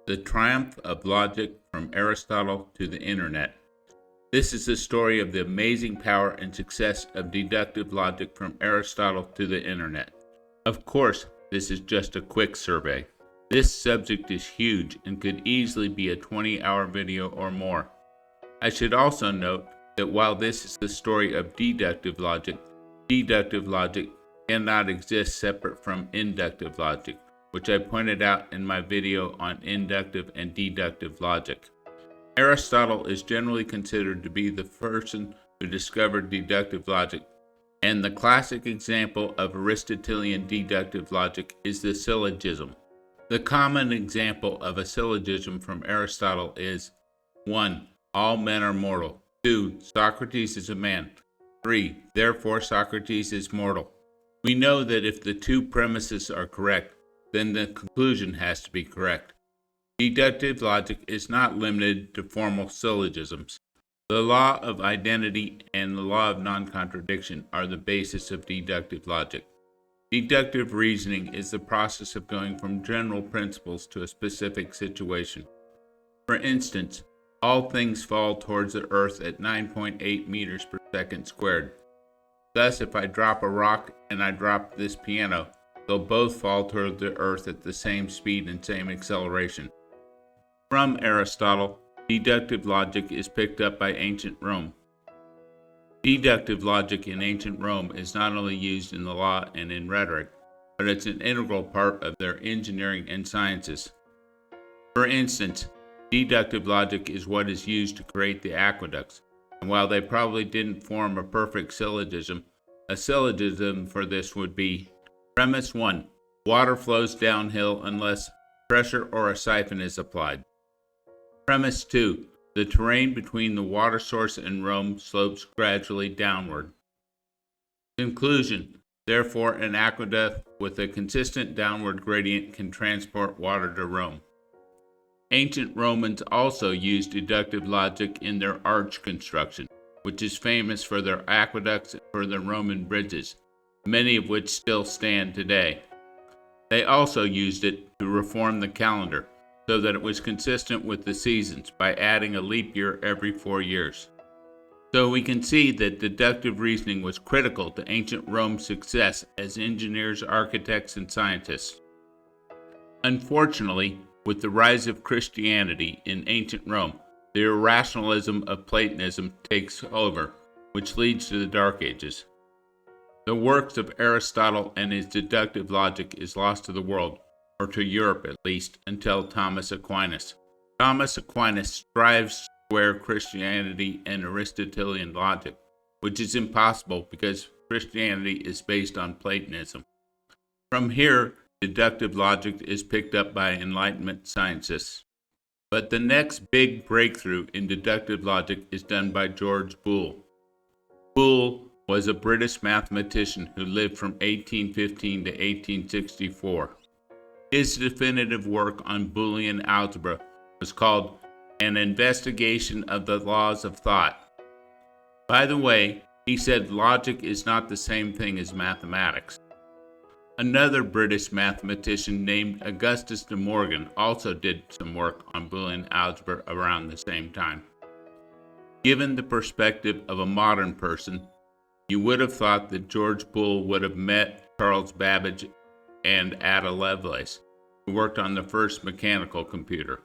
The Triumph of Logic from Aristotle to the Internet. This is the story of the amazing power and success of deductive logic from Aristotle to the Internet. Of course, this is just a quick survey. This subject is huge and could easily be a 20-hour video or more. I should also note that while this is the story of deductive logic cannot exist separate from inductive logic, which I pointed out in my video on inductive and deductive logic. Aristotle is generally considered to be the person who discovered deductive logic, and the classic example of Aristotelian deductive logic is the syllogism. The common example of a syllogism from Aristotle is 1. All men are mortal. 2. Socrates is a man. 3. Therefore Socrates is mortal. We know that if the two premises are correct, then the conclusion has to be correct. Deductive logic is not limited to formal syllogisms. The law of identity and the law of non-contradiction are the basis of deductive logic. Deductive reasoning is the process of going from general principles to a specific situation. For instance, all things fall towards the earth at 9.8 meters per second squared. Thus, if I drop a rock and I drop this piano, they'll both fall toward the earth at the same speed and same acceleration. From Aristotle, deductive logic is picked up by ancient Rome. Deductive logic in ancient Rome is not only used in the law and in rhetoric, but it's an integral part of their engineering and sciences. For instance, deductive logic is what is used to create the aqueducts, and while they probably didn't form a perfect syllogism, a syllogism for this would be: Premise 1. Water flows downhill unless pressure or a siphon is applied. Premise 2. The terrain between the water source and Rome slopes gradually downward. Conclusion. Therefore, an aqueduct with a consistent downward gradient can transport water to Rome. Ancient Romans also used deductive logic in their arch construction, which is famous for their aqueducts and for their Roman bridges, many of which still stand today. They also used it to reform the calendar so that it was consistent with the seasons by adding a leap year every 4 years. So we can see that deductive reasoning was critical to ancient Rome's success as engineers, architects, and scientists. Unfortunately, with the rise of Christianity in ancient Rome, the irrationalism of Platonism takes over, which leads to the Dark Ages. The works of Aristotle and his deductive logic is lost to the world, or to Europe at least, until Thomas Aquinas. Thomas Aquinas strives to square Christianity and Aristotelian logic, which is impossible because Christianity is based on Platonism. From here, deductive logic is picked up by Enlightenment scientists. But the next big breakthrough in deductive logic is done by George Boole. Boole was a British mathematician who lived from 1815 to 1864. His definitive work on Boolean algebra was called An Investigation of the Laws of Thought. By the way, he said logic is not the same thing as mathematics. Another British mathematician named Augustus de Morgan also did some work on Boolean algebra around the same time. Given the perspective of a modern person, you would have thought that George Boole would have met Charles Babbage and Ada Lovelace, who worked on the first mechanical computer.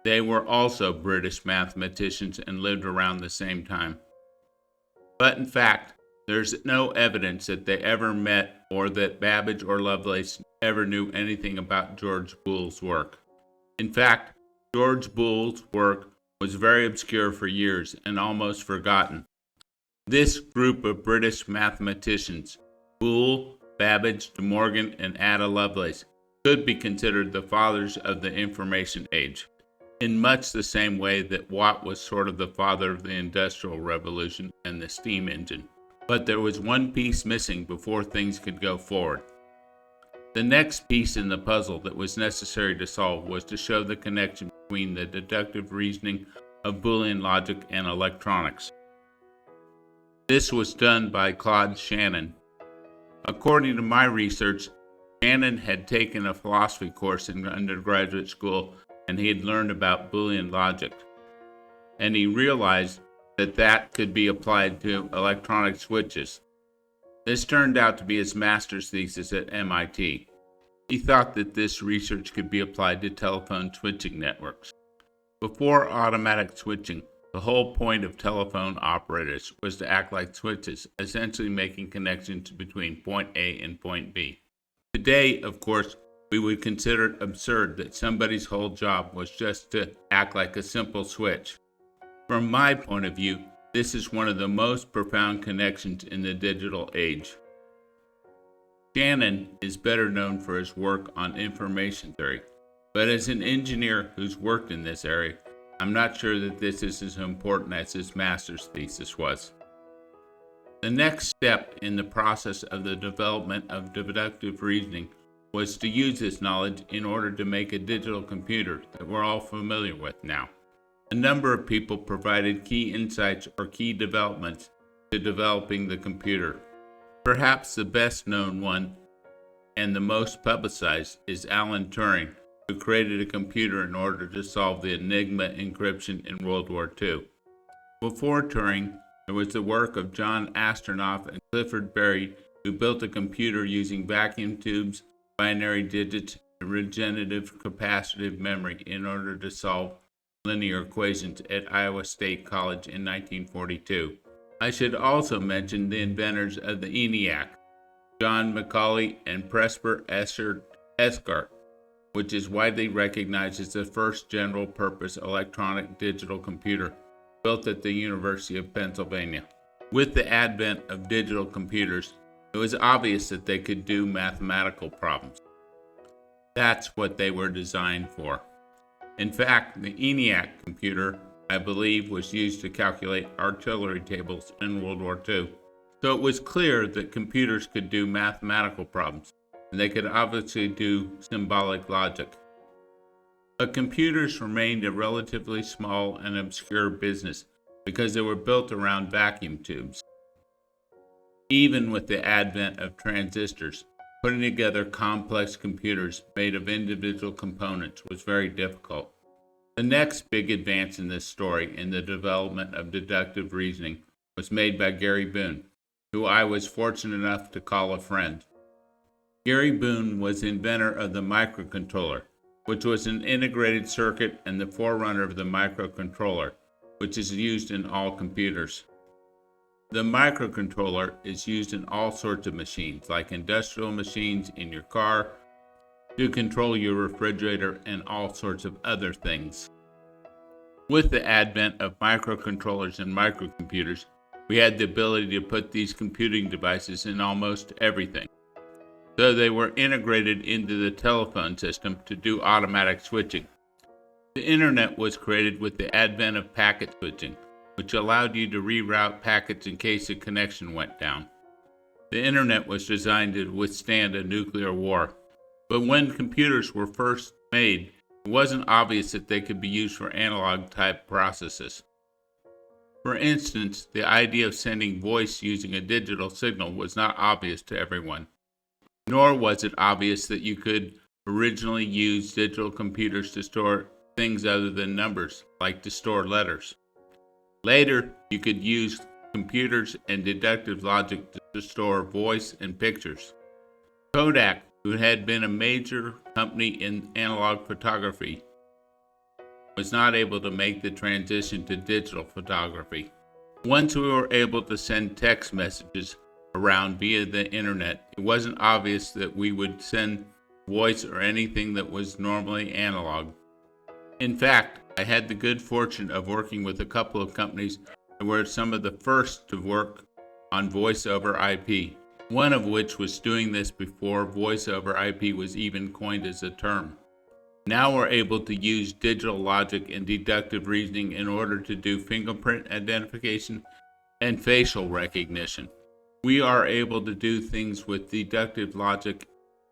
They were also British mathematicians and lived around the same time. But in fact, there's no evidence that they ever met or that Babbage or Lovelace ever knew anything about George Boole's work. In fact, George Boole's work was very obscure for years and almost forgotten. This group of British mathematicians, Boole, Babbage, De Morgan, and Ada Lovelace, could be considered the fathers of the information age, in much the same way that Watt was sort of the father of the Industrial Revolution and the steam engine. But there was one piece missing before things could go forward. The next piece in the puzzle that was necessary to solve was to show the connection between the deductive reasoning of Boolean logic and electronics. This was done by Claude Shannon. According to my research, Shannon had taken a philosophy course in undergraduate school and he had learned about Boolean logic. And he realized that that could be applied to electronic switches. This turned out to be his master's thesis at MIT. He thought that this research could be applied to telephone switching networks. Before automatic switching, the whole point of telephone operators was to act like switches, essentially making connections between point A and point B. Today, of course, we would consider it absurd that somebody's whole job was just to act like a simple switch. From my point of view, this is one of the most profound connections in the digital age. Shannon is better known for his work on information theory, but as an engineer who's worked in this area, I'm not sure that this is as important as his master's thesis was. The next step in the process of the development of deductive reasoning was to use this knowledge in order to make a digital computer that we're all familiar with now. A number of people provided key insights or key developments to developing the computer. Perhaps the best known one and the most publicized is Alan Turing, who created a computer in order to solve the Enigma encryption in World War II. Before Turing, there was the work of John Astronoff and Clifford Berry, who built a computer using vacuum tubes, binary digits, and regenerative capacitive memory in order to solve linear equations at Iowa State College in 1942. I should also mention the inventors of the ENIAC, John Macaulay and Presper Escart, which is widely recognized as the first general-purpose electronic digital computer built at the University of Pennsylvania. With the advent of digital computers, it was obvious that they could do mathematical problems. That's what they were designed for. In fact, the ENIAC computer, I believe, was used to calculate artillery tables in World War II. So it was clear that computers could do mathematical problems, and they could obviously do symbolic logic. But computers remained a relatively small and obscure business because they were built around vacuum tubes. Even with the advent of transistors, putting together complex computers made of individual components was very difficult. The next big advance in this story in the development of deductive reasoning was made by Gary Boone, who I was fortunate enough to call a friend. Gary Boone was the inventor of the microcontroller, which was an integrated circuit and the forerunner of the microcontroller, which is used in all computers. The microcontroller is used in all sorts of machines, like industrial machines, in your car, to control your refrigerator, and all sorts of other things. With the advent of microcontrollers and microcomputers, we had the ability to put these computing devices in almost everything. So they were integrated into the telephone system to do automatic switching. The internet was created with the advent of packet switching, which allowed you to reroute packets in case a connection went down. The internet was designed to withstand a nuclear war. But when computers were first made, it wasn't obvious that they could be used for analog-type processes. For instance, the idea of sending voice using a digital signal was not obvious to everyone. Nor was it obvious that you could originally use digital computers to store things other than numbers, like to store letters. Later, you could use computers and deductive logic to store voice and pictures. Kodak, who had been a major company in analog photography, was not able to make the transition to digital photography. Once we were able to send text messages around via the internet, it wasn't obvious that we would send voice or anything that was normally analog. In fact, I had the good fortune of working with a couple of companies that were some of the first to work on voice over IP, one of which was doing this before voice over IP was even coined as a term. Now we're able to use digital logic and deductive reasoning in order to do fingerprint identification and facial recognition. We are able to do things with deductive logic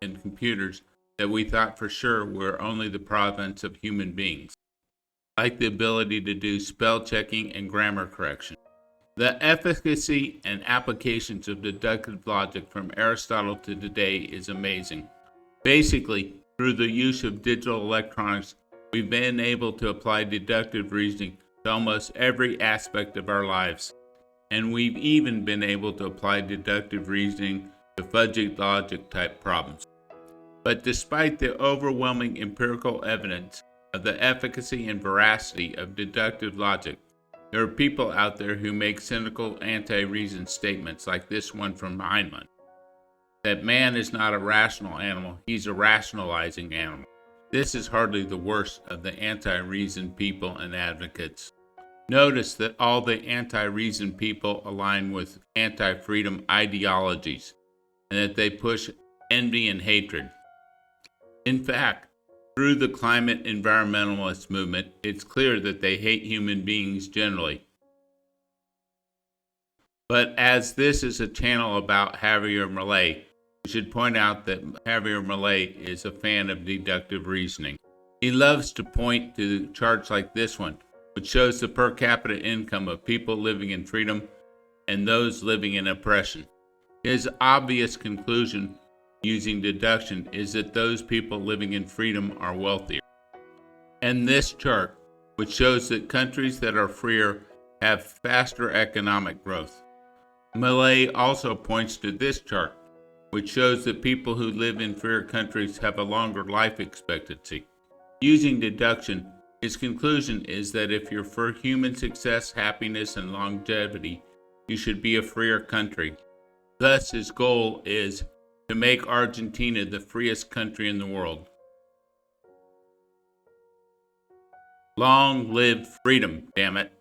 and computers that we thought for sure were only the province of human beings, like the ability to do spell checking and grammar correction. The efficacy and applications of deductive logic from Aristotle to today is amazing. Basically, through the use of digital electronics, we've been able to apply deductive reasoning to almost every aspect of our lives. And we've even been able to apply deductive reasoning to fuzzy logic type problems. But despite the overwhelming empirical evidence of the efficacy and veracity of deductive logic, there are people out there who make cynical anti-reason statements like this one from Heinemann, that man is not a rational animal, he's a rationalizing animal. This is hardly the worst of the anti-reason people and advocates. Notice that all the anti-reason people align with anti-freedom ideologies, and that they push envy and hatred. In fact, through the climate environmentalist movement, it's clear that they hate human beings generally. But as this is a channel about Javier Milei, we should point out that Javier Milei is a fan of deductive reasoning. He loves to point to charts like this one, which shows the per capita income of people living in freedom and those living in oppression. His obvious conclusion using deduction is that those people living in freedom are wealthier. And this chart, which shows that countries that are freer have faster economic growth. Milei also points to this chart, which shows that people who live in freer countries have a longer life expectancy. Using deduction, his conclusion is that if you're for human success, happiness, and longevity, you should be a freer country. Thus, his goal is to make Argentina the freest country in the world. Long live freedom, damn it.